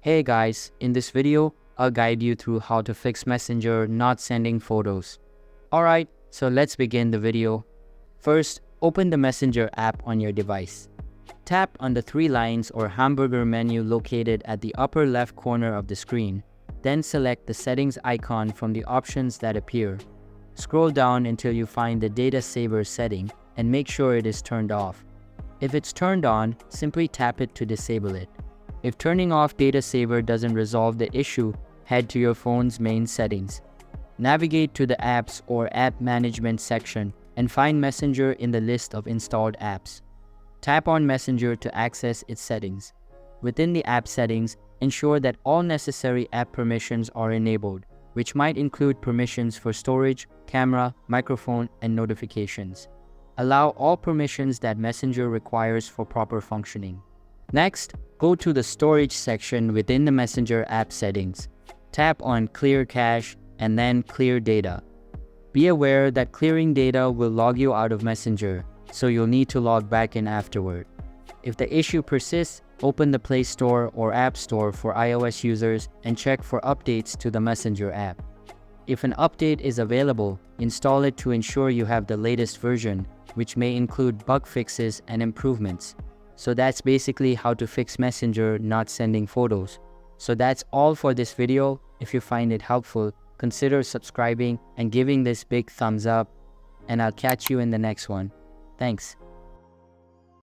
Hey guys, in this video, I'll guide you through how to fix Messenger not sending photos. Alright, so let's begin the video. First, open the Messenger app on your device. Tap on the three lines or hamburger menu located at the upper left corner of the screen. Then select the settings icon from the options that appear. Scroll down until you find the data saver setting and make sure it is turned off. If it's turned on, simply tap it to disable it. If turning off data saver doesn't resolve the issue, head to your phone's main settings. Navigate to the apps or app management section and find Messenger in the list of installed apps. Tap on Messenger to access its settings. Within the app settings, ensure that all necessary app permissions are enabled, which might include permissions for storage, camera, microphone, and notifications. Allow all permissions that Messenger requires for proper functioning. Next, go to the storage section within the Messenger app settings. Tap on Clear Cache and then Clear Data. Be aware that clearing data will log you out of Messenger, so you'll need to log back in afterward. If the issue persists, open the Play Store or App Store for iOS users and check for updates to the Messenger app. If an update is available, install it to ensure you have the latest version, which may include bug fixes and improvements. So that's basically how to fix Messenger not sending photos. So that's all for this video. If you find it helpful, consider subscribing and giving this big thumbs up, and I'll catch you in the next one. Thanks.